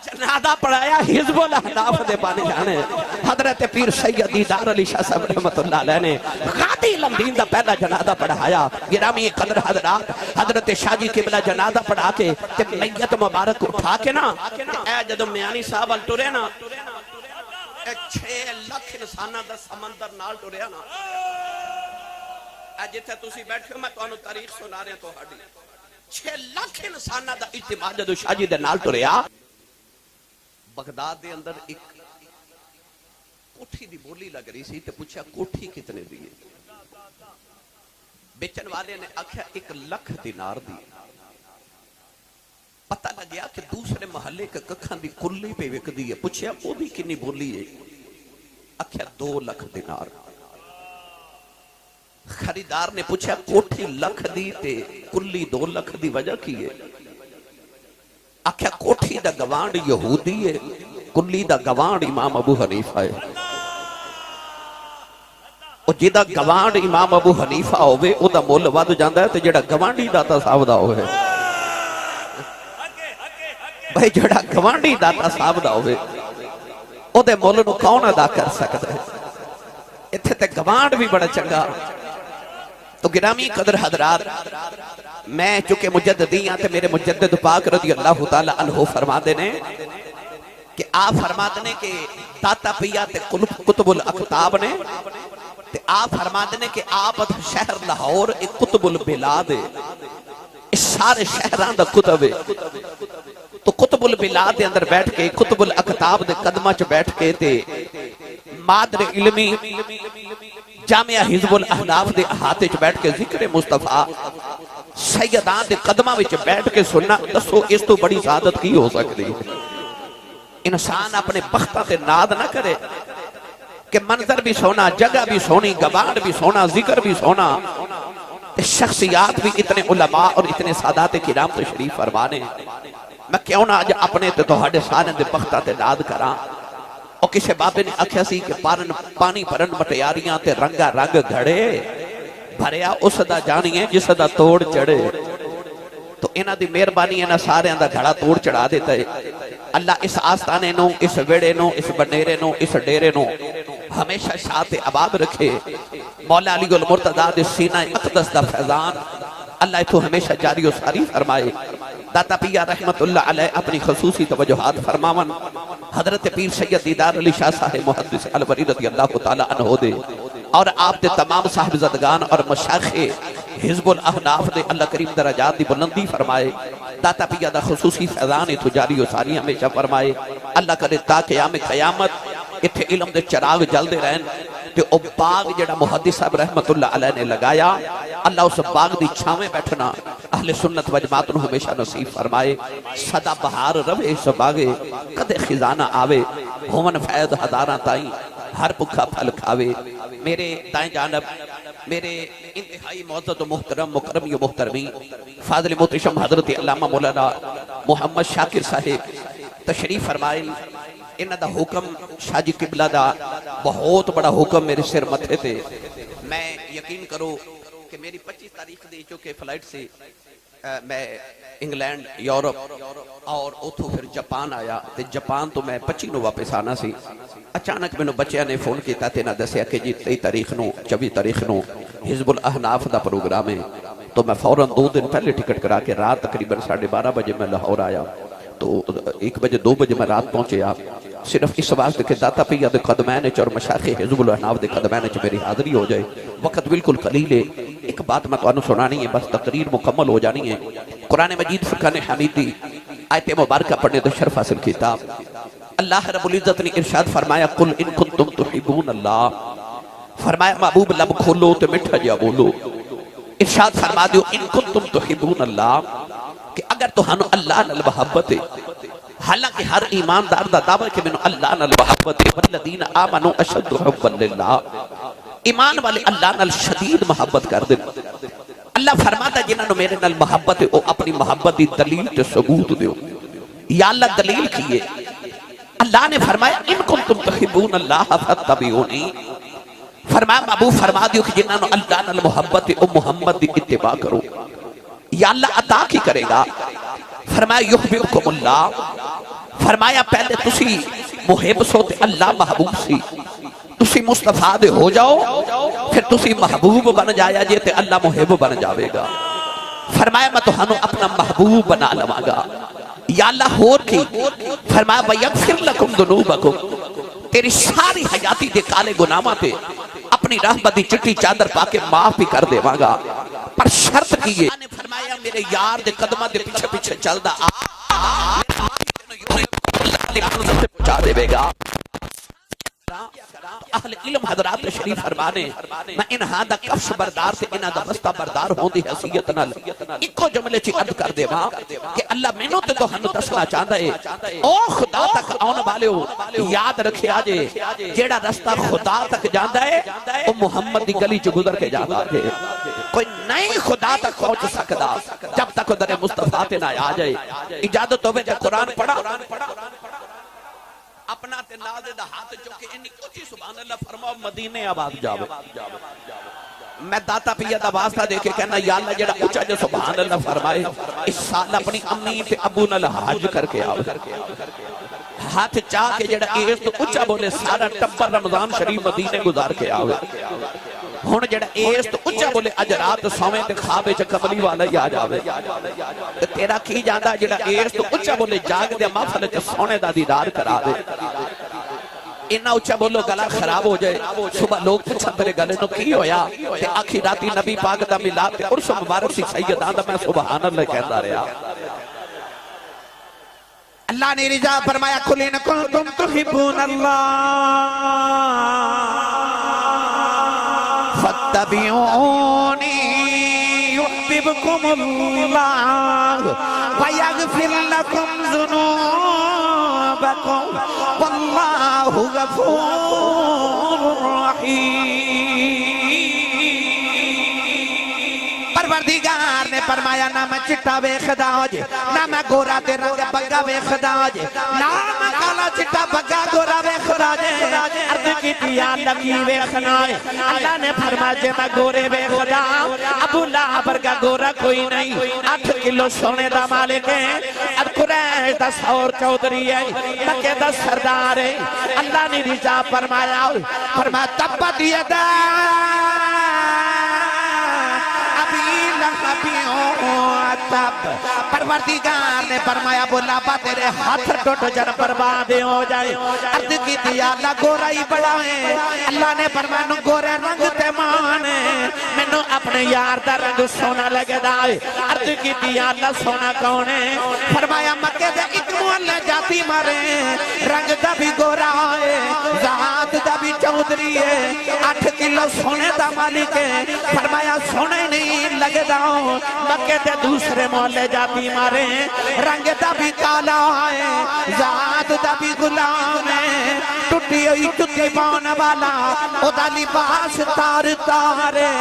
جنازہ پڑھایا حزب الاحناف دے بانے جانے حضرت پیر سید دیدار علی شاہ صاحب رحمت اللہ علیہ نے غادی علم دا پہلا جنازہ پڑھایا. گرامی قدر حضرات حضرت شاہ جی قبلہ جنازہ پڑھا کے تے میت مبارک اٹھا کے نا اے جدو میانی صاحب ال ٹرے نا 6 لاکھ انساناں دا سمندر نال ٹریا نا. اے جتھے تسی بیٹھے ہو میں تانوں تاریخ سنا رہا تہاڈی 6 لاکھ انساناں دا اجتماع جدو شاہ جی دے نال ٹریا. بغداد دے اندر ایک کوٹھی دی بولی لگ رہی سی تے پوچھا کوٹھی کتنے دی ہے؟ بیچن والے نے آکھیا 1 لاکھ دینار دی. پتہ لگیا کہ دوسرے محلے کے ککھاں دی کلی پہ وک دی ہے. پوچھا او دی کنی بولی ہے؟ آکھیا 2 لاکھ دینار. خریدار نے پوچھا کوٹھی 1 لاکھ دی تے کلی 2 لاکھ دی وجہ کی ہے؟ آکھیا کوٹھی دا گوانڈ یہودی ہے کلی دا گوانڈ امام ابو حنیفہ ہے. او جیدہ گوانڈ امام ابو حنیفہ ہوئے او دا مول واد جاندہ ہے تے جیڑا گوانڈی داتا صاحب دا ہوئے. بھائی جیڑا گوانڈی داتا صاحب دا ہوئے او دے مول نو کون ادا کر سکتا ہے؟ اتھے تے گوانڈ بھی بڑا چنگا. تو گرامی قدر حضرات میں چونکہ مجددی آتے میرے مجدد پاک رضی اللہ تعالیٰ عنہ فرما دینے کہ آپ فرما دینے کہ داتا پیا تے کتب الاکتاب نے تے آپ فرما دینے کہ آپ شہر لاہور ایک کتب البلاد ہے. اس سارے شہران دا کتب ہے. تو کتب البلاد دے اندر بیٹھ کے کتب الاکتاب دے قدمہ چ بیٹھ کے تے مادر علمی جامعہ حزب الاحناف دے احاطے چ بیٹھ کے ذکر مصطفیٰ سیدان دے قدمہ وچ بیٹھ کے سننا. دسو اس تو بڑی سعادت کی ہو سکتی ہے؟ انسان اپنے بختہ تے ناد نہ کرے کہ منظر بھی سونا جگہ بھی سونی گوانڈ بھی سونا ذکر بھی سونا شخصیات بھی اتنے علماء اور اتنے سادات کرام تشریف فرمانے. میں کیوں نہ آج اپنے تے توہاڈے سارے دے بختہ تے ناد کراں. اور کسے بابے نے آکھیا سی کہ پانی پرن مٹیاریاں تے رنگا رنگ گھڑے بھریا اس دا جانیے جس دا توڑ چڑھے. تو انہاں دی مہربانی انہاں سارے دا گھڑا توڑ چڑھا دیتا ہے. اللہ اس آستانے نو اس ویڑے نو اس بنیرے نو اس ڈیرے نو ہمیشہ شاعت آباد رکھے. مولا علی المرتضیٰ دے سینہ اقدس دا فیضان اللہ اتھو ہمیشہ جاری و ساری فرمائے. داتا پیا رحمت اللہ علیہ اپنی خصوصی توجہات فرماون حضرت پیر سید دیدار علی شاہ صاحب محدث الوری رضی اللہ تعالیٰ عنہ دے اور آپ دے تمام صاحب زدگان اور مشاخ حزب الاحناف دے اللہ کریم درجات دی بلندی فرمائے. داتا پیا دا خصوصی فیضان تجاری و ساری ہمیشہ فرمائے. اللہ کرے تا قیام قیامت اتھے علم دے چراغ جلدے رہن تے او باغ جڑا محدث صاحب رحمت اللہ علیہ نے لگایا اللہ اس باغ دی چھاویں بیٹھنا اہل سنت و جماعت نو ہمیشہ نصیب فرمائے. صدا بہار روے اس باغے کدے خزانہ آوے ہومن فیض ہزاراں تائیں ہر بکھا پھل کھاوے. میرے دائیں جانب میرے انتہائی معزز و محترم مکرم و محترمی فاضل محتشم حضرت علامہ مولانا محمد شاکر صاحب تشریف فرمائے. انہاں دا حکم شاہ جی قبلہ دا بہت بڑا حکم میرے سر متھے تھے. میں یقین کرو کہ میری 25 تاریخ دی چونکہ فلائٹ سے میں انگلینڈ یورپ اور اتھو پھر جاپان آیا تے جاپان تو میں 25 نو واپس آنا سی. اچانک میں نو بچیاں نے فون کیتا تے نہ دسیا کہ جی 23 تاریخ نو 24 تاریخ نو حزب الاحناف دا پروگرام ہے. تو میں فوراں 2 دن پہلے ٹکٹ کرا کے رات تقریباً 12:30 بجے میں لاہور آیا. تو 1 بجے 2 بجے میں رات پہنچے آپ صرف اس واسطے کہ داتا پیا دے قدمین اور مشاخ حزب الاحناف دے قدمین میری حاضری ہو جائے. وقت بالکل قلیل ہے. ایک بات میں تو انہوں سنانی ہے بس تقریر مکمل ہو جانی ہے. قرآن مجید فرقان حمیدی آیت مبارکہ پڑھنے تو شرف حاصل کتاب. اللہ رب العزت نے ارشاد فرمایا قل ان کنتم تحبون اللہ. فرمایا محبوب لب کھولو تو مٹھا جا بولو. ارشاد فرما دیو ان کنتم تحبون اللہ کہ اگر تو ہنو اللہ نال محبت ہے. حالانکہ ہر ایماندار دا دعویٰ کہ منو اللہ نال محبت ہے. والذین آمنوا اشد حبا للہ. ایمان والے اللہ نال شدید محبت کر دیں. اللہ فرماتا جنہاں نو میرے نال محبت ہے او اپنی محبت دی دلیل تے ثبوت دیو. یا اللہ دلیل کیے. اللہ نے فرمایا ان کنتم تحبون اللہ فاتبعونی. فرمایا محبوب فرما دیو کہ جنہاں نو اللہ نال محبت ہے او محمد دی اتباع کرو. یا اللہ عطا کی کرے گا. فرمایا یحببکم اللہ. فرمایا پہلے تسی محب سو تے اللہ محبوب سی، تسی مصطفیٰ دے ہو جاؤ پھر تسی محبوب بن جایا جے تے اللہ محب بن جاوے گا۔ فرمایا میں تہانوں اپنا محبوب بنا لواں گا۔ یا اللہ ہور کی؟ فرمایا وَيَغْفِرْ لَكُمْ ذُنُوبَكُمْ، تیری ساری حیاتی دے کالے گناہاں تے اپنی رحمت دی چٹی چادر پا کے معاف بھی کر دے گا، پر شرط کیے۔ فرمایا میرے یار دے قدمہ دے پیچھے پیچھے چل دا پہنچا دے گا۔ اہل علم حضرات شریف فرمانے میں انہاں دا کفش بردار سے انہاں دا بستہ بردار ہوں دی حیثیت نال ایکو جملے چی عرض کر دے ماں کہ اللہ مینوں تے تو ہنو دسنا چاہتا ہے او خدا تک آن والے ہو یاد رکھے آجے جیڑا رستہ خدا تک جاندہ ہے او محمد دی گلی چ گزر کے جاندہ ہے۔ کوئی نئی خدا تک پہنچ سکتا جب تک در مصطفیٰ تے نہ آ جائے۔ اجازت ہوئے جب قرآن پڑھا اپنا تے نازے دا ہاتھ چوکے انی کچھی سبحان اللہ فرماؤ مدینے آباد جاوے۔ میں داتا پیا دا واسطہ دے کے کہنا یا اللہ جڑا اچھا جو سبحان اللہ فرمائے اس سال اپنی امی تے ابو نال حج کر کے آوے، ہاتھ چاہ کے جڑا ایس تو اچھا بولے سارا ٹبر رمضان شریف مدینے گزار کے آوے۔ ہون جڑا ایس تو اچھا بولے اج رات سویں تے خوابے چ کملی والا ہی آ جاوے۔ تیرا کی جاندا جڑا ایس تو اچھا بولے جاگ دے محفل تے سونے دا دیدار کرا دے۔ انہا اچھا بولو گلا خراب ہو جائے، صبح لوگ پچھا میرے گلے نو کی ہویا کہ آخی راتی نبی پاک دا ملاد تے عرص مبارک سی سیدان دا میں سبحان اللہ کہندا رہا۔ اللہ نے رضا فرمایا قُلْ إِن كُنتُمْ تُحِبُّونَ اللَّهَ فَاتَّبِعُونِي يُحْبِبْكُمُ اللَّهُ وَيَغْفِرْ لَكُمْ ذُنُوبَكُمْ وَاللَّهُ غَفُورٌ رَحِيمٌ۔ پروردگار نے فرمایا نہ میں چٹا بے خدا ہو جے، نہ میں گورا تے رنگ بگا بے خدا ہو جے، نہ میں کالا چٹا بگا گورا بے خدا جے۔ عرض کی دیا لگی بے خنائے، اللہ نے فرمایا جے میں گورے بے خدا، ابو لہب کا گورا کوئی نہیں، 8 کلو سونے دا مالک ہے، قریش دا سور چودھری ہے، مکہ دا سردار ہے۔ اللہ نے رضا فرمایا تبت یدا پروردگار نے فرمایا بولا با تیرے ہاتھ ٹوٹ جن برباد ہو جائے۔ عرض کی دیا اللہ گورا ہی بڑا ہے، اللہ نے فرمایا نو گورے رنگ تے مانے مینو اپنے یار دا رنگ سونا لگے دائے۔ عرض کی دیا اللہ سونا کون ہے؟ فرمایا مکہ دے ایک محلے جاتی مارے، رنگ دا بھی گورا ہے، ذات دا بھی چودھری ہے، 8 کلو سونے دا مالک ہے۔ فرمایا سونے نہیں لگے داؤں، مکہ دے دوسرے محلے جاتی مارے، رنگ دا بھی کالا ہے، ذات دا بھی غلام ہے، ٹوٹی ہوئی چکی پاؤن والا او دا لباس تار تارے،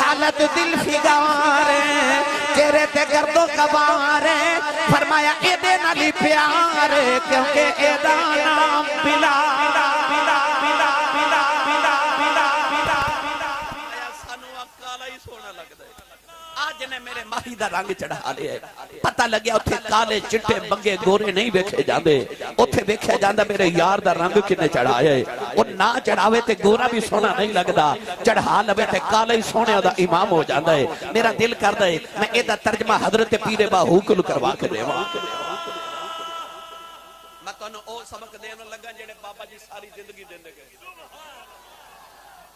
حالت دل فگارے، چہرے تے گرد و غبارے۔ فرمایا اے دے نالی پیارے کیونکہ اے دا نام بلال۔ آج نے میرے ماہی دا رنگ چڑھا لیا ہے، پتہ لگیا اتھے کالے چٹے بنگے گورے نہیں بیکھے جاندے، اتھے بیکھے جاندہ میرے یار دا رنگ کنے چڑھایا ہے۔ وہ نہ چڑھاوے تے گورا بھی سونا نہیں لگدا، چڑھا لبے تے کالے ہی سونے دا امام ہو جاندہ ہے۔ میرا دل کردہ ہے میں ایدہ ترجمہ حضرت پیر باہوکل کروا کے دے وہاں۔ میں تو انہوں او سبق دینا لگا جنہیں بابا جی ساری زندگی دینے گئے،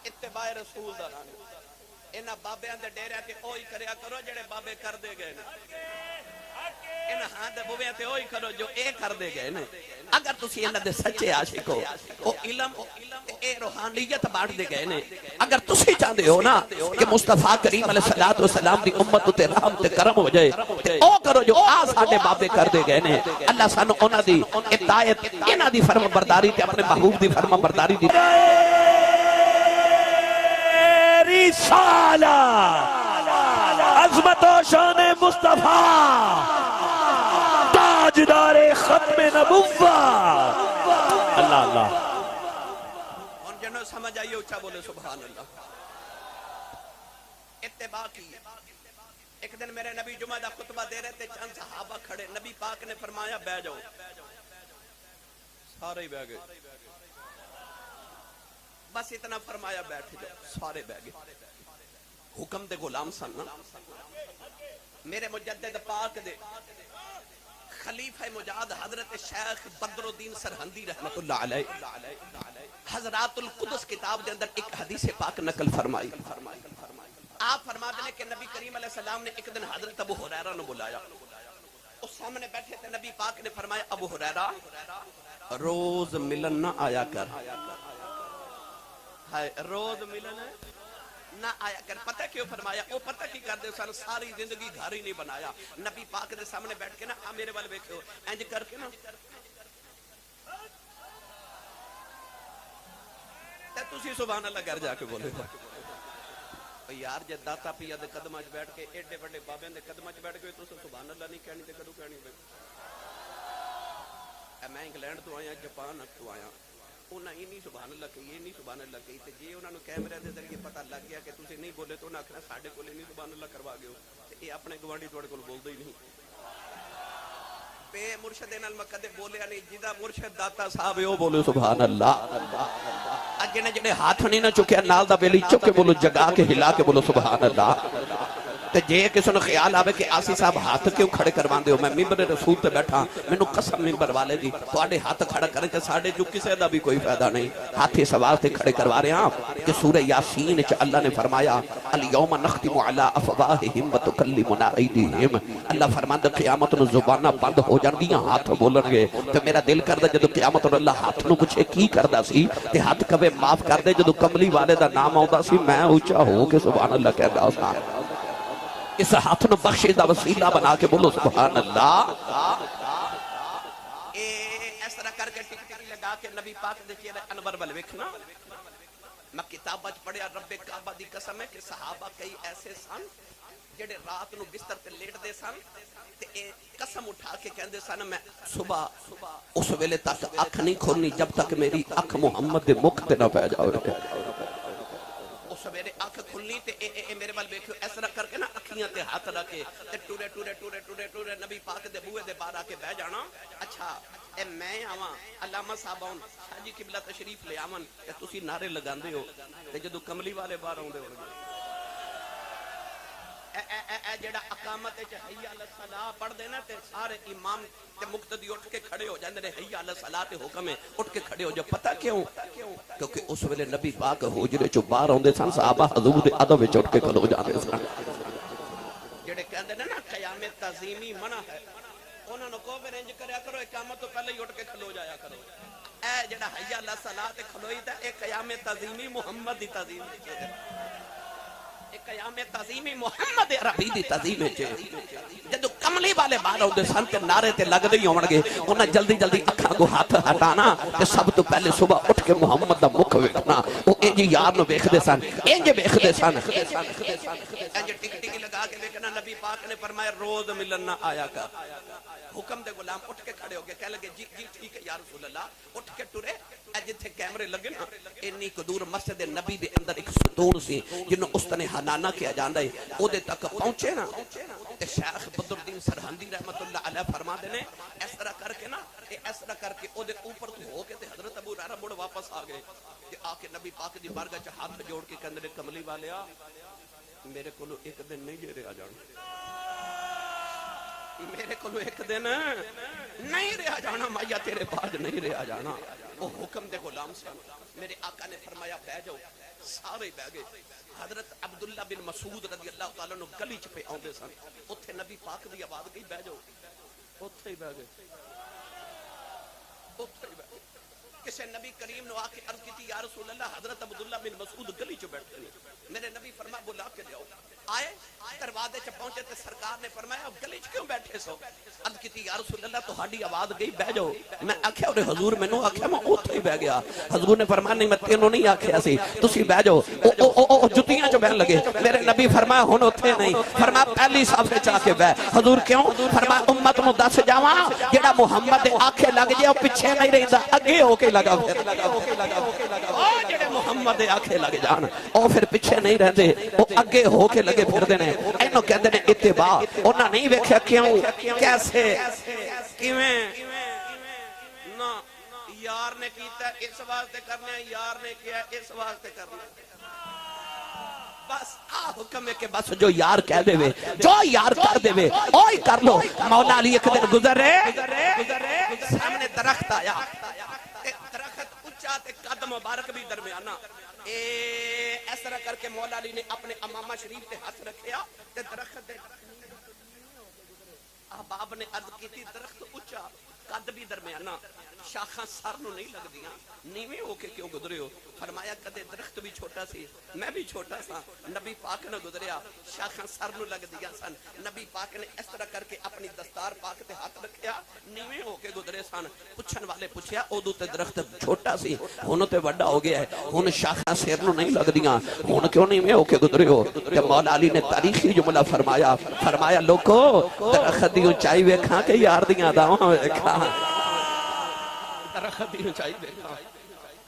اتباع رسول دا رنگ۔ انہا بابے اندے ڈیرے تے اوہی کریا کرو جڑے بابے کر دے گئے نا، انہا ہاں دے بوے تے اوہی کرو جو اے کر دے گئے نا۔ اگر تسی انہا دے سچے عاشق ہو، او علم اے روحانیت بانٹ دے گئے نا، اگر تسی چاہتے ہو نا کہ مصطفیٰ کریم علیہ السلام دی امت تے رحمت کرم ہو جائے، او کرو جو ساڈے بابے کر دے گئے نا۔ اللہ سانو انہا دی اطاعت، انہا دی فرما برداری تے اپنے محبوب دی فرما برداری دی رسالہ عظمت و شان مصطفیٰ تاجدار ختم نبوت۔ اللہ اللہ ان جنہوں سمجھ آئیے اچھا بولے سبحان اللہ۔ اتباع کی ایک دن میرے نبی جمعہ دا خطبہ دے رہے تھے، چند صحابہ کھڑے، نبی پاک نے فرمایا بے جاؤ۔ سارے ہی بہ گئے بس اتنا فرمایا بیٹھ جاؤ سارے بہ گئے حکم دے غلام سن نا میرے مجدد پاک دے خلیفہ مجاد حضرت شیخ بدر الدین سرہندی رحمت اللہ علیہ حضرات القدس کتاب دے اندر ایک حدیث پاک نقل فرمائی آپ فرماتے ہیں کہ نبی کریم علیہ السلام نے ایک دن حضرت ابو ہریرہ نے بلایا اس سامنے بیٹھے تھے نبی پاک نے فرمایا ابو ہریرہ روز ملن نہ آیا کر روز ملن نہ آیا کر پتہ کیوں فرمایا وہ پتہ کی کر دے سن ساری زندگی گھر ہی نہیں بنایا نبی پاک دے سامنے بیٹھ کے نا میرے والے دیکھو انج کر کے نا تے تسی سبحان اللہ گھر جا کے بولے یار جے داتا پیا دے قدماں وچ بیٹھ کے ایڈے بڑے بابے دے قدماں وچ بیٹھ کے تسی سبحان اللہ نہیں کہنی تے کدوں کہنی میں انگلینڈ تو آیا جاپان تو آیا انہاں ہی نہیں سبحان اللہ کہی یہ نہیں سبحان اللہ کہی تے جے انہاں نو کیمرے دے ذریعے پتہ لگ گیا کہ تسی نہیں بولے تو انہاں آکھنا ساڈے کول نہیں سبحان اللہ کروا گئے ہو تے اے اپنے گوانڈی تواڈے کول بولدا ہی نہیں بے مرشد نال میں کدے بولیا نہیں جدا مرشد داتا صاحب او بولو سبحان اللہ اگے نے جڑے ہاتھ نہیں نہ چکیا نال دا بیلی چک کے بولو جگا کے ہلا کے بولو سبحان اللہ تے جے کسی نو خیال آوے کہ آسی صاحب ہاتھ کیوں کھڑے کرواندے ہو میں ممبر رسول تے بیٹھا مینوں قسم ممبر والے دی تواڈے ہاتھ کھڑا کرے تے ساڈے جو کسے دا بھی کوئی فائدہ نہیں ہاتھ سوال تے کھڑے کروا رہے ہاں کہ سورہ یاسین وچ اللہ نے فرمایا الیوم نختم علی افواہہم وتکلمنا ایدیہم اللہ فرماندا قیامت نو زباناں بند ہو جاندیاں ہاتھ بولن گے تے میرا دل کردا جدوں قیامت نو اللہ ہاتھ نو پوچھے کی کردا سی تے ہاتھ کہے معاف کر دے جدوں کملی والے دا نام آوندا سی میں اونچا ہو کے سبحان اللہ کہدا سا اس ہاتھ نو بخشش دا وسیلہ بنا کے بولو سبحان اللہ اس طرح کر کے ٹک ٹک لگا کے نبی پاک دے چہرے انور ول ویکھنا میں کتاب وچ پڑھیا رب کعبہ دی قسم ہے کہ صحابہ کئی ایسے سن جڑے رات نو بستر تے لیٹ دے سن تے اے قسم اٹھا کے کہندے سن میں صبح اس ویلے تک اکھ نہیں کھولنی جب تک میری اکھ محمد دے مکھ تے نہ پے جاوے سویرے اکھ کھلنی تے اے میرے وال ویکھو اس طرح کر کے نا اکھیاں تے ہاتھ رکھ کے تے ٹورے ٹورے ٹورے ٹورے ٹورے نبی پاک دے بوئے دے باہر آ کے بیٹھ جانا اچھا اے میں آواں علامہ صاحب آن شاہ جی قبلہ تشریف لے آون تے تسی نعرے لگاندے ہو تے جدوں کملی والے باہر اوندے ہو اے جڑا اقامت وچ حی علی الصلاۃ پڑھ دے نا تے سارے امام تے مقتدی اٹھ کے کھڑے ہو جاندے نے حی علی الصلاۃ تے حکم ہے اٹھ کے کھڑے ہو جا پتہ کیوں کیونکہ اس ویلے نبی پاک حجرے چوں باہر اوندے سن صحابہ حضور دے ادب وچ اٹھ کے کھلو جاندے سن جڑے کہندے نے نا قیام تعظیمی منع ہے انہاں نو کو انج کریا کرو اقامت تو پہلے ہی اٹھ کے کھلو جایا کرو اے جڑا حی علی الصلاۃ تے کھلوئی تے اے قیام تعظیمی محمد دی تعظیم ہے قیام تعظیمی محمد عربی دی تعظیم ہے جدو کملی والے باہر ہوندے سن تے نعرے تے لگ دے ہون گے انہاں جلدی جلدی اکھاں کو ہاتھ ہٹانا تے سب تو پہلے صبح اٹھ کے محمد دا مکھ ویکھنا او انج یار نو ویکھدے سن انج ویکھدے سن انج ٹک ٹک لگا کے ویکھنا نبی پاک نے فرمایا روز ملن نہ آیا کر حکم دے غلام اٹھ کے کھڑے ہو گئے کہہ لگے جی جی ٹھیک ہے یا رسول اللہ اٹھ کے ٹرے جتھے کیمرے لگے نا انی کو دور مسجد نبی دے اندر ایک ستون سی جنوں استنے حنانہ کیا جاندا ہے او دے تک پہنچے نا تے شیخ بدر الدین سرہندی رحمت اللہ علیہ فرما دے نے اس طرح کر کے نا اس طرح کر کے او دے اوپر تو ہو کے تے حضرت ابو ہریرہ مڑ واپس آ گئے کہ آ کے نبی پاک دی بارگاہ وچ ہاتھ جوڑ کے کہندے کملی والیا میرے کولو ایک دن نہیں جے رہا جانا میرے کولو ایک دن نہیں رہا جانا مایا تیرے بعد نہیں رہا جانا وہ حکم دے غلام سن میرے آقا نے فرمایا بہ جاؤ سارے بہ گئے حضرت عبداللہ بن مسعود رضی اللہ تعالیٰ عنہ گلی چ پہ آندے سن اوتھے نبی پاک دی آواز گئی بہ جاؤ اوتھے ہی بہ گئے اوتھے ہی بہ گئے کسے نبی کریم نے آ کے عرض کی یا رسول اللہ حضرت عبداللہ بن مسعود گلی چ بیٹھے ہیں میرے نبی فرمایا بلا کے جاؤ آئے دروازے چ پہنچے تے سرکار نے فرمایا گلی چ کیوں بیٹھے سو عرض کی یا رسول اللہ تہاڈی آواز گئی بہ جاؤ میں آکھیا اور حضور مینوں آکھیا میں اوتھے ہی بیٹھ گیا حضور نے فرمایا نہیں میں تینوں نہیں آکھیا سی تسی بیٹھ جاؤ او جُتیاں چ بہن لگے میرے نبی فرمایا ہن اوتھے نہیں فرمایا پہلی صف وچ آ کے بیٹھ حضور کیوں فرمایا امت نو دس جاواں جیڑا محمد دے آکھے لگ جائے او پیچھے نہیں رہندا اگے ہو کے لگا پھر او جڑے محمد دے آکھے لگ جان او پھر پیچھے نہیں رہندے او اگے ہو کے لگے پھردے نے اینو کہندے نے اتباع انہاں نہیں ویکھیا کیوں کیسے کیویں نہ یار نے کیتا اس واسطے کرنا ہے، یار نے کیا اس واسطے کرنا ہے۔ بس حکم ہے کہ بس جو یار کہہ دے وے، جو یار کر دے وے اوہی کر لو۔ مولا علی ایک دن گزرے، سامنے درخت آیا، درخت اونچا تے قد مبارک بھی درمیانہ، اس طرح کر کے مولا علی نے اپنے امامہ شریف تے ہاتھ رکھیا تے درخت دے احباب نے عرض کی تھی درخت اونچا قد بھی درمیانہ، شاخاں سر نو نہیں لگ دیاں، نیویں ہو کے کیوں گزرے ہو؟ فرمایا کدے درخت بھی چھوٹا سی، میں بھی چھوٹا سا، نبی پاک نہ گزریا، شاخاں سر نو لگ دیاں سن، نبی پاک نے اس طرح کر کے اپنی دستار پاک تے ہاتھ رکھیا، نیویں ہو کے گزرے سن۔ پوچھن والے پوچھیا اودوں تے درخت چھوٹا سی، ہن تے بڑا ہو گیا ہے، ہن شاخاں سر نو نہیں لگ دیاں، ہن کیوں نیویں ہو کے گزرے ہو؟ تے مولا علی نے تاریخی جملہ فرمایا، فرمایا لوکو درخت دی اونچائی ویکھاں کہ یار دیاں اداواں ویکھاں، درخت دی اونچائی ویکھاں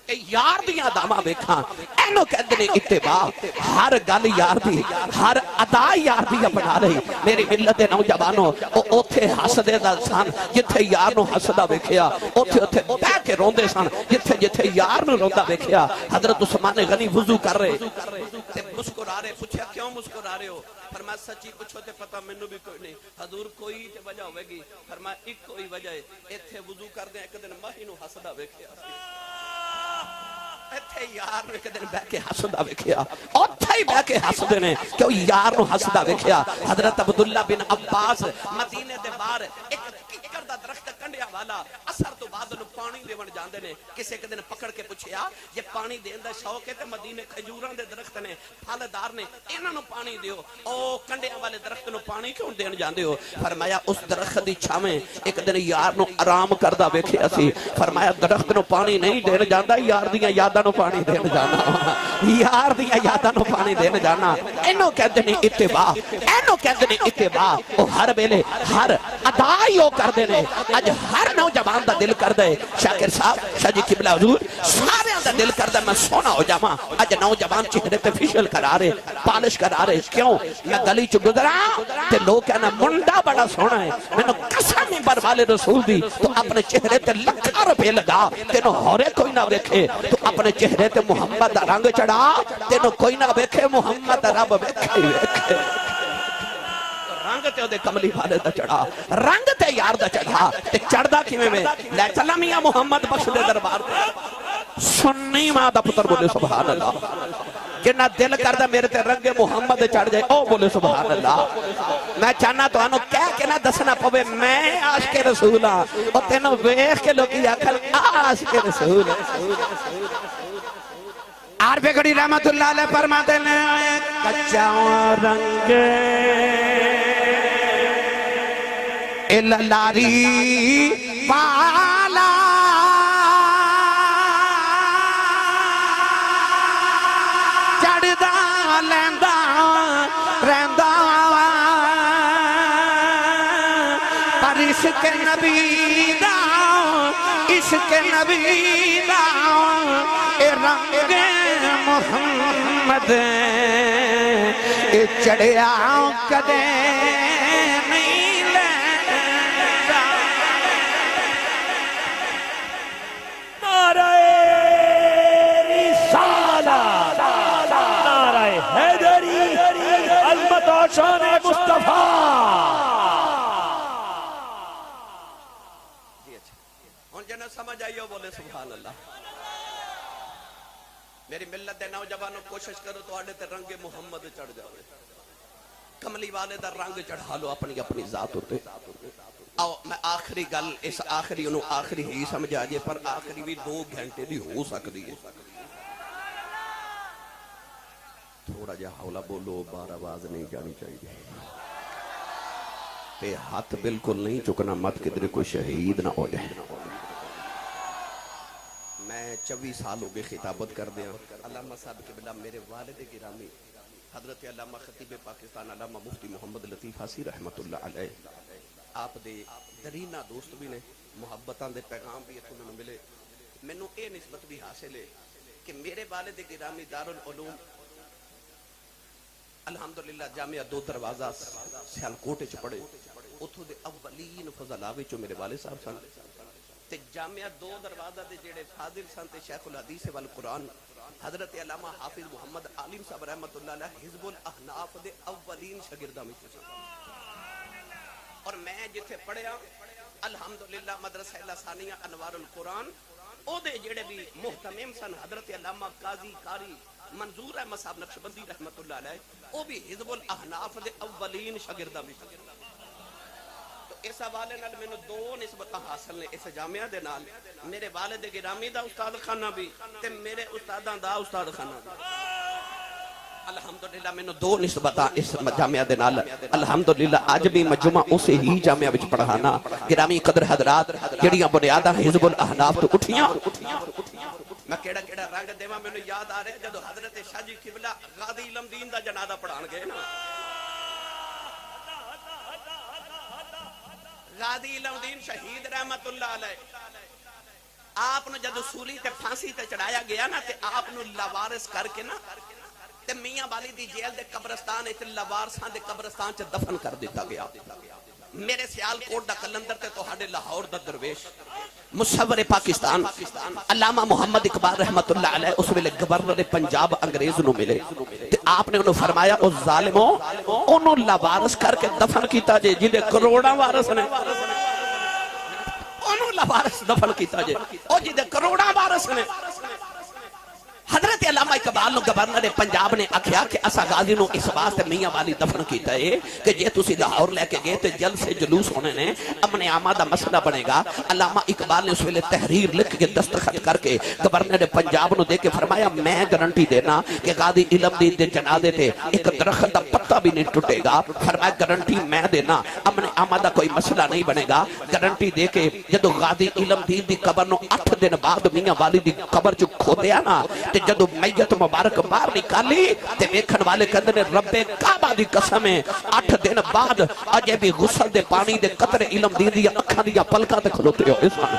اے یار دیاں داماں ویکھاں، اینو کہندے نے اتباع، ہر گل یار دی، ہر ادا یار دی اپنا رہی۔ میری ملت نوجوانوں اوتھے ہسدے دا سن جتھے یار نو ہسدا ویکھیا، اوتھے اوتھے بہ کے روندے سن جتھے جتھے یار نو روندا ویکھیا۔ حضرت عثمان غنی وضو کر رہے تے مسکرا رہے، پوچھیا کیوں مسکرا رہے ہو؟ فرمایا سچی پوچھو تے پتہ مینوں بھی کوئی نہیں، حضور کوئی تے وجہ ہوے گی؟ فرمایا ایک کوئی وجہ ہے، ایتھے وضو کردے ایک دن ماہی نو ہسدا ویکھیا، ایتھے یار نو ایک دن بہ کے ہسدا ویکھیا، اوتھے ہی بہ کے ہسدے نے کہ یار نو ہسدا ویکھیا۔ حضرت عبداللہ بن عباس مدینے دے باہر ایک ککر دا درخت کنڈیا والا اثر تو بعد نو پانی دیون جاندے نے، کسے ایک دن پکڑ کے پوچھیا یہ پانی دین دا شوق ہے تے مدینے کھجوراں دے درخت نے پھلدار نے، انہاں نو پانی دیو، او کنڈیاں والے درخت نو پانی کیوں دین جاندے ہو؟ فرمایا اس درخت دی چھاویں ایک دن یار نو آرام کردا ویکھیا سی، فرمایا درخت نو پانی نہیں دین جاندا، یار دیاں یاداں نو پانی دین جانا، یار دیاں یاداں نو پانی دین جانا۔ اینو کہندے نے اتباع، اینو کہندے نے اتباع، او ہر ویلے ہر ادا ہی او کردے نے۔ اج ہر نوجوان دا دل کردا ہے شاکر صاحب شاہ جی قبلہ حضور سارے دا دل کردا میں سونا ہو جاواں، اج نوجوان چہرے تے فیشل کرا رہے، پالش کرا رہے، کیوں؟ میں گلی چ گزرا تے لوگ کہنا منڈا بڑا سونا ہے، مینوں قسم ممبر والے رسول دی تو اپنے چہرے تے لکھاں روپے لگا، تینوں ہورے کوئی نہ ویکھے تو اپنے چہرے تے محمد دا رنگ چڑھا، تینوں کوئی نہ ویکھے محمد دا رب ویکھے ویکھے، رنگ تے دے کملی والے دا چڑھا، رنگ تے یار دا چڑھا، تے چڑھدا کیویں میں لے چلا میاں محمد بخش دے دربار تے، سنی ماں دا پتر بولے سبحان اللہ، جنہ دل کردہ میرے تے رنگ محمد چڑھ جائے او بولے سبحان اللہ۔ میں چاہنا تو آنو کہہ کے نہ دسنا پوے میں عاشق رسول ہاں، اور تینوں ویخ کے لوگی آکھل عاشق رسول عارف گڑی رحمت اللہ علیہ فرماتے ہیں کچا رنگ لاری والا چڑھدا لیندا رہندا پر عشق نبی دا، عشق نبی دا اے رنگ محمد اے چڑھیا کدے نہیں لیندا۔ نعرہ رسالت، نعرہ حیدری، عظمت و شان مصطفیٰ۔ ہن جنہ سمجھ آئیو بولے سبحان اللہ۔ میری ملت دے نوجوانوں کوشش کرو تو آڑے تے رنگ محمد چڑھ جاوے، کملی والے دا رنگ چڑھا لو اپنی اپنی ذات ہوتے۔ آؤ میں آخری گل اس آخری انہوں آخری ہی سمجھا جے پر آخری بھی 2 گھنٹے دی ہو سکتی ہے۔ تھوڑا جا حولا بولو، بار آواز نہیں جانی چاہیے، تے ہاتھ بالکل نہیں چکنا مت کدھر کوئی شہید نہ ہو جائے۔ میں 24 سال ہو گئے خطابت کر دیا۔ علامہ صاحب قبلہ میرے والد گرامی حضرت علامہ خطیب پاکستان علامہ مفتی محمد لطیف حاسی رحمت اللہ علیہ، آپ دے درینہ دوست بھی نے، محبتاں دے پیغام بھی اتھوں میں ملے۔ میں نو اے نسبت بھی حاصل ہے کہ میرے والد گرامی دارالعلوم الحمدللہ جامعہ 2 دروازہ سیالکوٹ وچ پڑھے، اتھوں دے اولین فضلاء وچوں میرے والد صاحب سن۔ تے جامعہ دو دروازہ دے جڑے فاضل سن تے شیخ الحدیث والقرآن حضرت علامہ حافظ محمد عالم صاحب رحمۃ اللہ علیہ حزب الاحناف دے اولین شاگرداں وچ سن اور میں جتھے پڑھیا الحمدللہ مدرسہ لسانیہ انوار القرآن او دے جڑے بھی محتمم سن حضرت علامہ قاضی قاری منظور احمد صاحب نقشبندی رحمۃ اللہ علیہ او بھی حزب الاحناف دے اولین شاگرداں وچ تو اس حوالے نال مینوں دو نسبتاں حاصل نے اس جامعہ دے نال میرے والد گرامی دا استاد خانہ بھی تے میرے استاداں دا استاد خانہ بھی الحمدللہ میں نے دو نسبتاں اس جامعہ دے نال الحمدللہ آج بھی مجمع اسے ہی جامعہ وچ پڑھانا گرامی قدر حضرات جڑیاں بنیاداں حزب الاحناف تو اٹھیاں میں کیڑا کیڑا رنگ دیواں مینوں یاد آ رہا ہے جدوں حضرت شاہ جی قبلہ غازی علم دین دا جنازہ پڑھان گئے نا غازی علم دین شہید رحمت اللہ علیہ آپ نے جدو سولی تے پھانسی تے چڑھایا گیا نا تے آپ نے لاوارث کر کے نا تے میاں والی دی جیل دے قبرستان تے لاوارثاں دے قبرستان چ دفن کر دیتا گیا میرے سیال کوٹ دا کلندر تے تہاڈے لاہور دا درویش مصور پاکستان علامہ محمد اقبال رحمت اللہ علیہ اس ویلے گورنر پنجاب انگریز نو ملے تے آپ نے انہوں فرمایا او ظالموں انہوں لاوارث کر کے دفن کیتا جے جنہیں کروڑا وارث نے انہوں لاوارث دفن کیتا جے او جنہیں کروڑا وارث نے حضرت علامہ اقبال نو گورنر پنجاب نے آکھیا کہ اسا غازی نو اس واسطے میاں والی دفن کیتا ہے کہ جے تسی لاہور لے کے گئے تے جلد سے جلوس ہونے نے امن عامہ دا مسئلہ بنے گا علامہ اقبال نے اس ویلے تحریر لکھ کے دستخط کر کے گورنر پنجاب نو دے کے فرمایا میں گارنٹی دینا کہ غازی علم دین دے جنازے تے ایک درخت دا پتا بھی نہیں ٹوٹے گا فرمایا گارنٹی میں دینا امن عامہ دا کوئی مسئلہ نہیں بنے گا گارنٹی دے کے جدو غازی علم دین دی قبر نو 8 دن بعد میاں والی دی قبر چ کھودیا نا جدو میت مبارک باہر نکالی تے ویکھن والے کہندے نے رب کعبہ دی قسم ہے 8 دن بعد اجے بھی غسل دے پانی دے قطرے علم دین دی اکھاں دی پلکاں تے کھلوتے ہوئے سن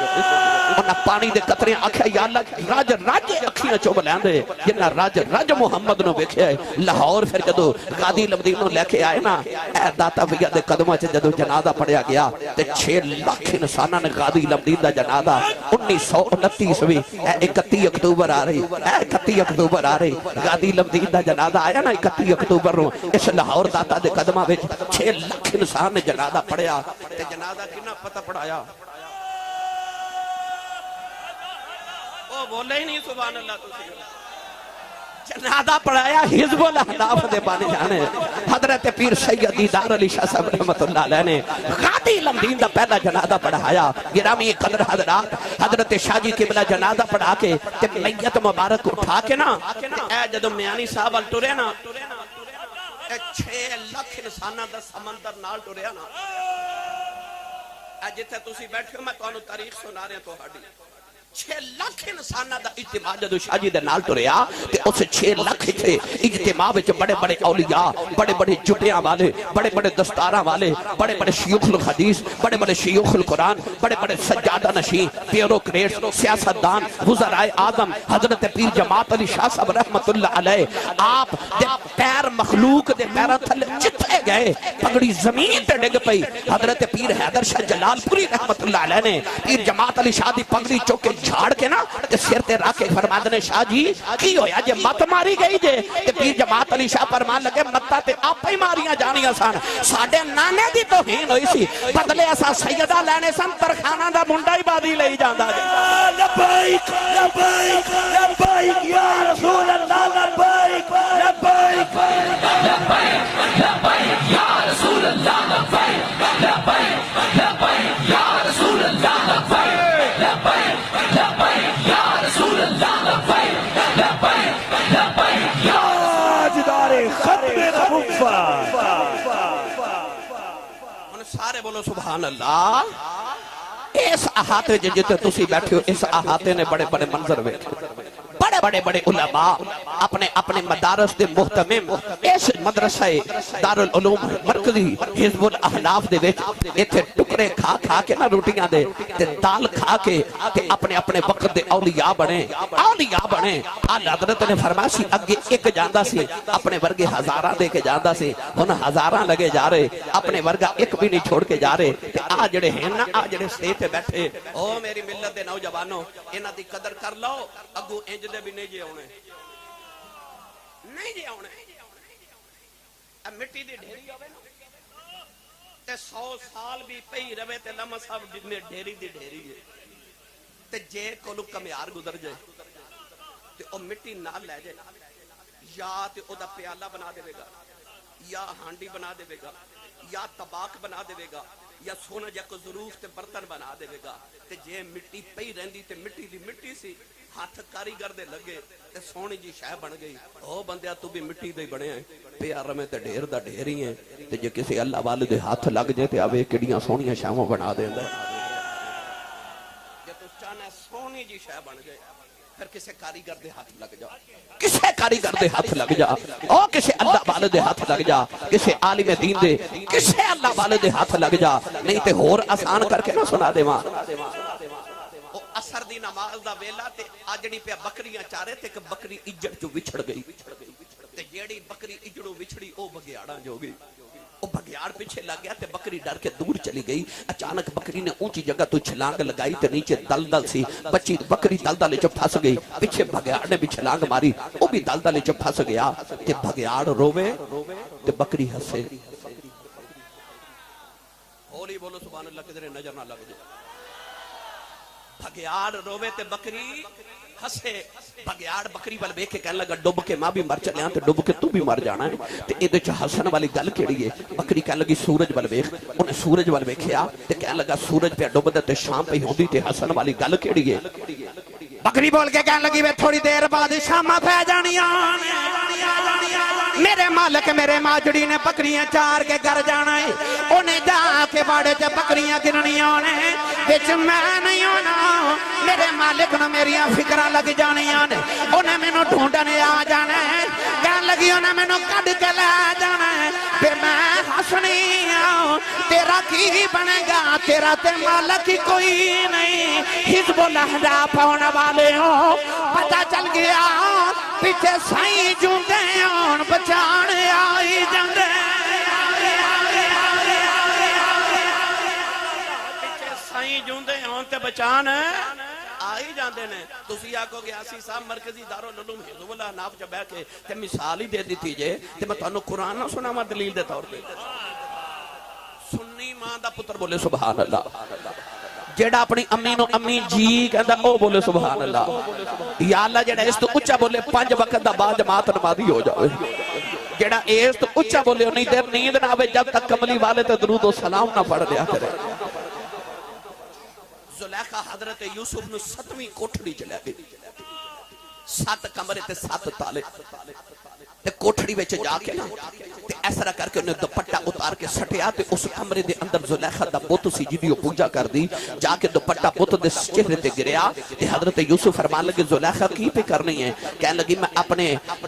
انہاں پانی دے قطرے آکھیا یا اللہ راج راج اکھیاں چوب لیندے جنہاں راج راج محمد نو ویکھیا ہے لاہور پھر جدو غازی علم دین نو لے کے آئے نا اے داتا ویا دے قدماں چ جدو جنازہ پڑھیا گیا تے 6 لاکھ انساناں نے غازی علم دین دا جنازہ 1929 عیسوی 31 اکتوبر آ رہی 31 اکتوبر آ رہی غازی علم دین دا جنازہ آیا نا 31 اکتوبر نو اس لاہور داتا دے قدماں وچ 6 لاکھ انسان نے جنازہ پڑھیا تے جنازہ کنا پتہ پڑھایا او بولے ہی نہیں سبحان اللہ تسی جنازہ پڑھایا حزب الاحناف دے بانے جانے حضرت پیر سید دیدار علی شاہ صاحب رحمت اللہ علیہ نے غازی علم دین دا پہلا جنازہ پڑھایا گرامی قدر حضرات حضرت شاہ جی قبلہ جنازہ پڑھا کے تے میت مبارک اٹھا کے نا اے جدو میانی صاحب ال ٹرے نا 6 لاکھ انساناں دا سمندر نال ٹریا نا اے جتھے تسی بیٹھے ہو میں تانوں تاریخ سنا رہا تہاڈی 6 لاکھ انسانہ دا اجتماع جدو شاہ جی دے نال ٹریا تے اس 6 لاکھ تے اجتماع وچ بڑے بڑے اولیاء بڑے بڑے جٹیاں والے بڑے بڑے دستاراں والے بڑے بڑے شیوخ الحدیث بڑے بڑے شیوخ القرآن بڑے بڑے سجادہ نشین بیوروکریٹ سیاستدان وزرائے اعظم حضرت پیر جماعت علی شاہ صاحب رحمت اللہ علیہ آپ دے پیر مخلوق دے پیراں تھلے چتھے گئے پگڑی زمین تے ڈگ پئی حضرت پیر حیدر شاہ جلال پوری رحمت اللہ علیہ نے پیر جماعت علی شاہ دی پگڑی چوک کے جھاڑ کے نا تے سر تے رکھ کے فرماندے نے شاہ جی کی ہویا جے مت ماری گئی جے تے پیر جماعت علی شاہ فرمان لگے متا تے آپ ہی ماریاں جانیاں سن ساڈے نانے دی توہین ہوئی سی بدلے اسا سیدہ لینے سن ترخانہ دا منڈا ہی بادی لئی جاندا جے لبیک لبیک لبیک یا رسول اللہ لبیک لبیک لبیک لبیک یا رسول اللہ لبیک لبیک لبیک یا رسول اللہ لبیک لبیک لبیک یا رسول اللہ لبیک لبیک لبیک یا تاجدار ختم نبوت ان سارے بولو سبحان اللہ اس احاطے جتے تسی بیٹھے ہو اس احاطے نے بڑے بڑے منظر بیٹھے بڑے بڑے بڑے علماء اپنے اپنے مدارس دے محتمم اس مدرسہ دارالعلوم مرکزی حزب الاحلاف دے وچ ایتھے ٹکڑے کھا کھا کے نہ روٹیاں دے تے دال کھا کے تے اپنے اپنے وقت دے اولیاء بنے آل حضرت نے فرمایا سی اگے ایک جاندا سی اپنے ورگے ہزاراں دے کے جاندا سی ہن ہزاراں لگے جا رہے اپنے ورگا ایک بھی نہیں چھوڑ کے جا رہے تے آ جڑے ہیں نا آ جڑے سٹیج تے بیٹھے او میری ملت دے نوجوانوں انہاں دی قدر کر لو اگوں انج دے بھی نہیں جے اونے نہیں جے اونے مٹی دی ڈھیری ہوے نا تے 100 سال بھی پئی رہے تے لمحہ صاحب جتنے ڈھیری دی ڈھیری ہے تے جے کولو کمیار گزر جائے تے او مٹی نال لے جائے یا تے او دا پیالہ بنا دے گا یا ہانڈی بنا دے گا یا طباق بنا دے گا یا سونا جا کو ظروف تے برتن بنا دے گا تے جے مٹی پئی رہندی تے مٹی دی مٹی سی ہاتھ کاریگر دے لگے تے سونی جی شے بن گئی او بندیا تو بھی مٹی دے بنے ہیں پیار میں تے ڈھیر دا ڈھیر ہی ہیں تے جے کسی اللہ والے دے ہاتھ لگ جائے تے آوے کڑیاں سونیاں شاواں بنا دیندا جے تو چاہنا سونی جی شے بن گئے پھر کسے کاریگر دے ہاتھ لگ جا کسے کاریگر دے ہاتھ لگ جا او کسے اللہ والے دے ہاتھ لگ جا کسے عالم دین دے کسے اللہ والے دے ہاتھ لگ جا نہیں تے ہور آسان کر کے نہ سنا دے ماں او اثر دی نماز دا ویلا تے آجڑی پہ بکریاں چارے تے کہ بکری اجڑ جو وچھڑ گئی تے جیڑی بکری اجڑوں وچھڑی او بگیاڑاں جو گئی او بگیاڑ پیچھے لگ گیا تے بکری ڈر کے دور چلی گئی اچانک بکری نے اونچی جگہ تو چھلانگ لگائی تے نیچے دلدل سی بچی بکری دلدل چ پھنس گئی پیچھے بگیاڑ نے بھی چھلانگ ماری او بھی دلدل چ پھنس گیا تے بگیاڑ روے تے بکری ہنسے ہولی بولو سبحان اللہ کدھر نظر نہ لگ جائے بگیاڑ روے تے بکری ہسے بگیاڑ بکری وال ویکھ کے کہنے لگا ڈب کے ماں بھی مر چلے ہاں تے ڈب کے تو بھی مر جانا ہے تے اے دے چ ہسن والی گل کیڑی ہے بکری کہنے لگی سورج وال ویکھ اونے سورج وال ویکھیا تے کہنے لگا سورج پہ ڈبدا تے شام پہ ہوندی تے ہسن والی گل کیڑی ہے بکری بول کے کہنے لگی وے تھوڑی دیر بعد شاماں پہ جانیاں میرے مالک میرے ماجڑی نے بکریاں چار کے گھر جانا ہے انہیں جا کے باڑے تے بکریاں گننیاں نے وچ میں نہیں ہونا میرے مالک نے میریاں فکراں لگ جانیاں نے انہیں مینوں ڈھونڈنے آ جانا ہے کہن لگی انہیں مینوں کڈ کے لے جانا ہے پھر میں ہسنی آؤں تیرا کی بنے گا تیرا تے مالک ہی کوئی نہیں حزب الاحلاف ہونے والے ہو پتہ چل گیا پیچھے سائیں جوندے آن بچان آئی جاندے پیچھے سائیں جوندے آن تے بچان آئی جاندے نے تسی آکو گیا سی صاحب مرکزی دارالعلوم حزب الاحلاف جب بیٹھ کے تے مثال ہی دے دیتی جے تے میں تانوں قرآن نہ سنا میں دلیل دے طور پہ سنی ماں دا پتر بولے سبحان اللہ جیڑا اپنی امی نو امی جی کہندا او بولے سبحان اللہ یا اللہ جیڑا اس تو اچھا بولے 5 وقت دا بعد جماعت نمازی ہو جاوے جیڑا اس تو اچھا بولے انہی دیر نیند نہ آوے جب تک کملی والے تے درود و سلام نہ پڑھ لیا کرے زلیخا حضرت یوسف نو 7ویں کوٹھڑی چلے گئی 7 کمرے تے 7 تالے تے کوٹھڑی وچ جا کے نا تے ایسا کر کے انہیں دوپٹہ اتار کے سٹیا تے اس کمرے دے اندر زلیخا دا بت سی جدی پوجا کر دی جا کے دوپٹہ بت دے چہرے تے گریا تے حضرت یوسف فرمان لگے زلیخا کی پہ کرنی ہے کہنے لگی میں اپنے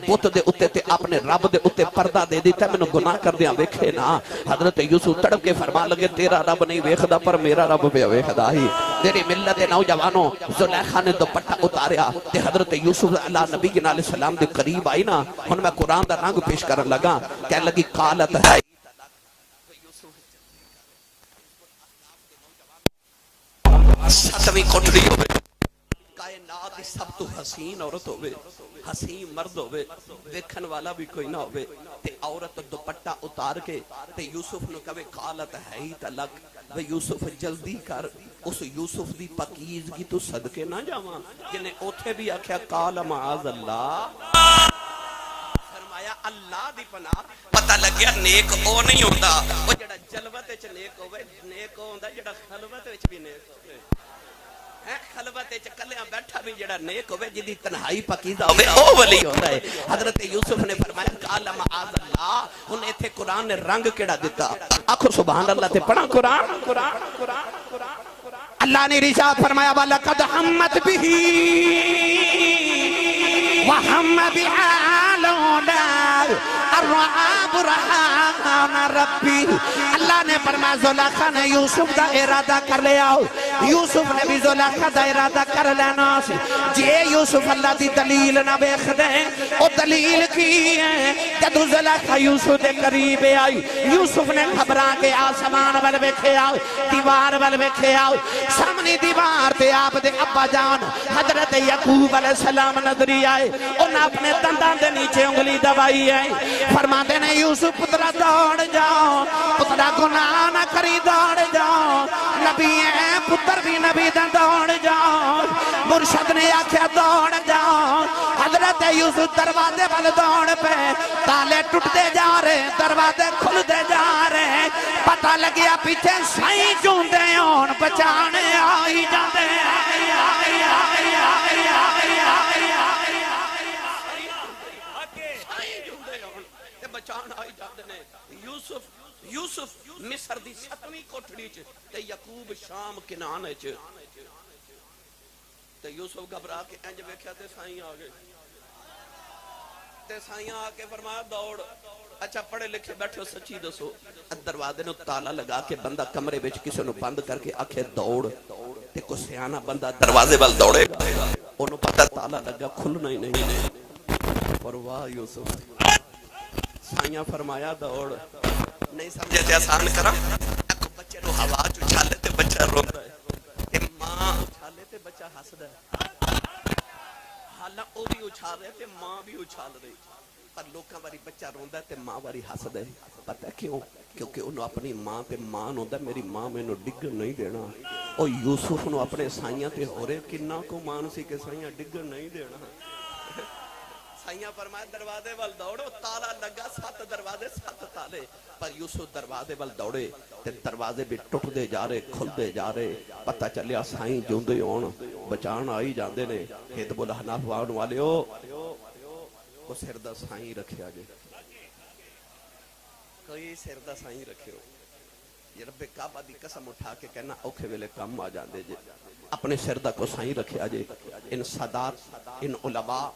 بت دے اوتے تے اپنے رب دے اوتے پردہ دے دیتا مینوں گناہ کر دیاں ویکھے نا حضرت یوسف تڑپ کے فرمان لگے تیرا رب نہیں ویکھدا پر میرا رب پہ ویکھدا ہی تیری ملت دے نوجوانوں زلیخا نے دوپٹہ اتاریا تے حضرت یوسف علیہ نبی علیہ السلام دے قریب آئی نا ہن میں قرآن دا رنگ پیش کرن لگا کہنے لگی قالت ہے 7ویں کوٹھڑی ہوئے کائنات دی سب تو حسین عورت ہوئے حسین مرد ہوئے دیکھن والا بھی کوئی نہ ہوئے تے عورت دوپٹہ اتار کے تے یوسف نو کہے قالت ہے تلک و یوسف جلدی کر اس یوسف دی پاکیزگی تو صدقے نہ جاواں جنہیں اوتھے بھی آکھیا قال معاذ اللہ فرمایا اللہ دی پناہ پتہ لگیا نیک او نہیں ہوتا وہ جڑا جلوت وچ نیک ہوے نیک ہوندا جڑا خلوت وچ بھی نیک ہوے خلوت وچ کلیاں بیٹھا بھی جڑا نیک ہوے جدی تنہائی پاکیزہ ہوے او ولی ہوندا ہے حضرت یوسف نے فرمایا قال معاذ اللہ ہن ایتھے قرآن نے رنگ کیڑا دتا آکھو سبحان اللہ تے پڑھا قرآن اللہ نے ارشاد فرمایا وَلَقَدْ حَمَّتْ بِهِ وہم بحالونا الرعاب رحان ربی. اللہ نے فرمایا زلیخا نے یوسف دا ارادہ کر لیا، یوسف نے بھی زلیخا دا ارادہ کر لینا سی. جے یوسف اللہ دی دلیل نہ بیخ دیں، او دلیل کی ہے جدو زلیخا یوسف دے قریب آئی. یوسف نے گھبرا کے آسمان وال ویکھے آؤ، دیوار وال ویکھے آؤ. سامنے دیوار تے آپ دے ابا جان حضرت یعقوب علیہ السلام نظری آئے. انہاں اپنے دنداں دے نیچے انگلی دبائی ہے. فرماتے نے یوسف پترا دوڑ جاؤ، پترا گناہ نہ کری دوڑ جاؤ. نبی ہے پتر بھی نبی دا دوڑ جاؤ. مرشد نے آکھیا دوڑ جاؤ. حضرت یوسف دروازے وال دوڑ پہ، تالے ٹوٹتے جا رہے، دروازے کھلتے جا رہے. پتہ لگیا پیچھے سائیں چوندے ہون بچانے آئی جاندے. بچان آئی جاندے نے. یوسف مصر دی 7ویں کوٹھڑی چ تے یعقوب شام کنان چ. تے یوسف گھبرا کے انج ویکھیا تے سائیں آ گئے. تے سائیں آ کے فرمایا دوڑ. اچھا پڑھے لکھے بیٹھو سچی دسو، دروازے نو تالا لگا کے بندہ کمرے وچ کسے نو بند کر کے آکھے دوڑ تے کو سیاںا بندہ دروازے وال دوڑے گا؟ اونوں پتہ تالا لگا کھلنا ہی نہیں. پر واہ یوسف، سائیاں فرمایا دوڑ. نہیں سمجھے تے آسان کرا. اکو بچے نو ہوا چ اچھالے تے بچہ روندا ہے، تے ماں اچھالے تے بچہ ہسدا ہے. حالاں او بھی اچھال رہے تے ماں بھی اچھال رہی، پر لوکاں واری بچہ روندا ہے تے ماں واری ہسدا ہے. پتہ کیوں؟ کیونکہ انہوں اپنی ماں تے ماں ہوندا میری ماں مینوں ڈگن نہیں دینا. او یوسف نو اپنے سائیاں تے ہو رہے کنا کو مان سی کہ سائیاں ڈگن نہیں دینا. سائیاں فرمایا دروازے وال دوڑو. تالا لگا 7 دروازے 7 تالے. پر یوسف دروازے وال دوڑے تے دروازے بھی ٹوٹ دے جا رہے، کھل دے جا رہے. پتہ چلیا سائیں جوندے ہون بچان آئی جاندے نے. حزب الحناف وان والیو کو سر دا سائیں رکھیا جے، کوئی سر دا سائیں رکھیو. یہ رب کعبہ دی قسم اٹھا کے کہنا اوکھے ویلے کم آ جاندے جے. اپنے سر دا کو سائیں رکھیا جے. ان سادات، ان علماء،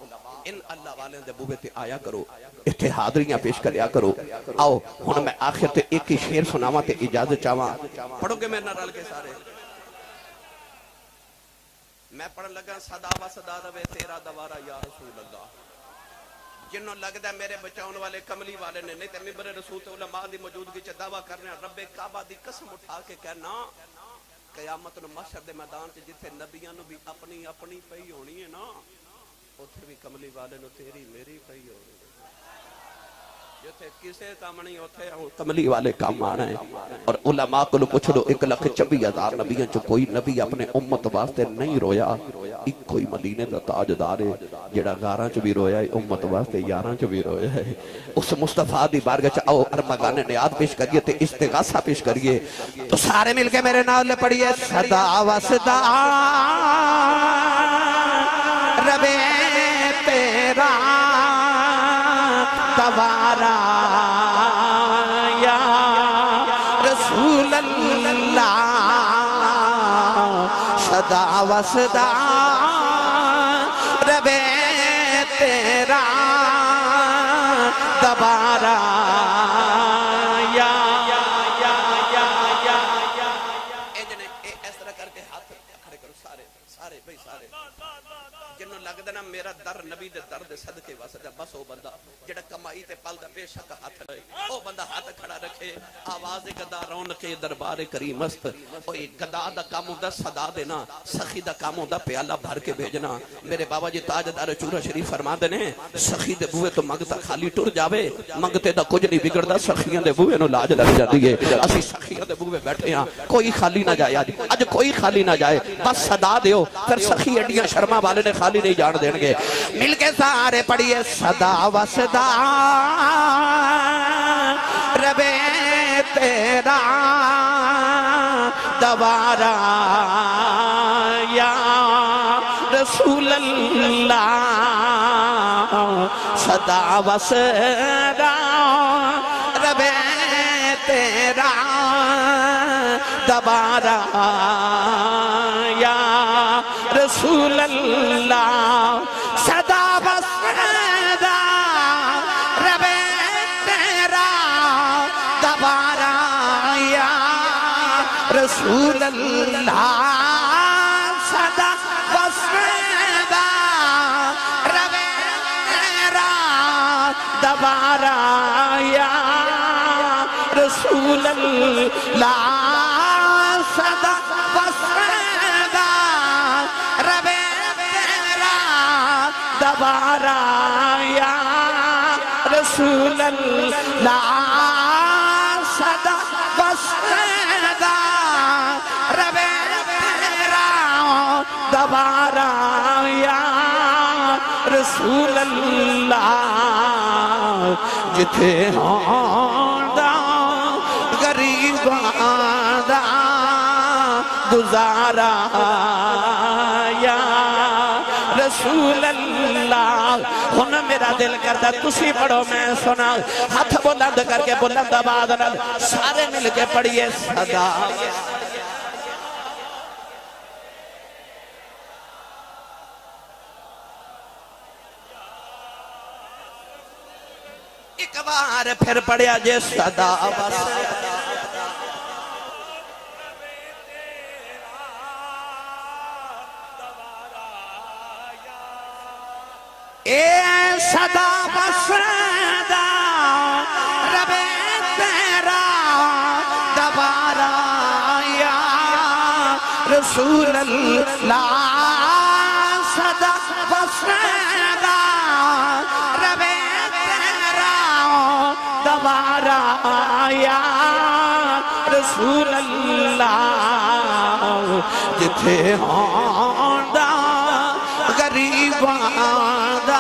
ان اللہ والے دے بوے تے آیا کرو، اتھے حاضریاں پیش کریا کرو. آؤ ہن میں آخر تے ایک ہی شعر سناواں تے اجازت چاہواں. پڑھو گے میرے نال رل کے سارے؟ میں پڑھن لگا صدا و صدا روے تیرا دوارا یا رسول اللہ. جنہوں لگتا ہے میرے بچاؤن والے کملی والے نے، نہیں تے ممبر رسول تے علماء دی موجودگی چ دعویٰ کرنے رب کعبہ دی قسم اٹھا کے کہنا قیامت نو محشر دے میدان چ جتھے نبیاں نو بھی اپنی اپنی پئی ہونی ہے نا، اوتھے بھی کملی والے نو تیری میری پئی ہونی ہے. جتھے کسے کام نہیں اوتھے کملی والے کام آنا ہے. اور علماء کو پوچھ لو 1,26,000 نبیوں چ کوئی نبی اپنے امت واسطے نہیں رویا. ایک کوئی مدینے دا تاجدار ہے جڑا غاراں چ بھی رویا ہے، امت واسطے یاراں چ بھی رویا ہے. اس مصطفیٰ دی بارگاہ چ آؤ ارمغان نیاد پیش کریے تے استغاثہ پیش کریے. تو سارے مل کے میرے نال پڑھیے صدا و صدا ربے تیرا دوارا یا رسول اللہ. صدا و صدا ربے تیرا دوارا یا اس طرح کر کے ہاتھ کھڑے کرو سارے بھائی سارے. جنہوں لگ دینا میرا در نبی دے در دے صدقے واسطے بس او بندہ جڑا کمائی تے پل دا بے شک ہاتھ لائے، او بندہ ہاتھ کھڑا رکھے. آواز گدا رونق دربار کریم است. او گدا دا کام ہوندا صدا دینا، سخی دا کام ہوندا پیالہ بھر کے بھیجنا. میرے بابا جی تاجدار چورا شریف فرماندے نے سخی دے بوئے تو منگتا خالی ٹر جاوے، منگتے دا کچھ نہیں بگڑدا، سخیاں دے بوئے نو لاج لگ جاندی ہے. اسی سخیاں دے بوئے بیٹھے ہاں، کوئی خالی نہ جائے. اج کوئی خالی نہ جائے، بس صدا دیو. پھر سخی اڈیاں شرما والے نے خالی نہیں جان دین گے. مل کے سارے پڑھیے صدا و صدا ربے تیرا دوارا یا رسول اللہ. صدا و صدا ربے تیرا دوارا یا رسول اللہ. صدا و رسول اللہ صدا وسدا روے میرا دوبارہ یا رسول اللہ صدا وسدا روے میرا دوبارہ یا رسول اللہ صدا وسدا روے میرا دوبارہ یا رسول اللہ جتھے ہوندا غریباں دا گزارا یا رسول اللہ ہن میرا دل کردا تسی پڑھو میں سنا ہاتھ بلند کر کے بلند آواز نال سارے مل کے پڑھیے صدا ایک بار پھر پڑھیا جے صدا اے صدا وسدا روے تیرا دوبارہ یا رسول اللہ صدا وسدا روے تیرا دوبارہ یا رسول اللہ جتھے ہوندا غریباں دا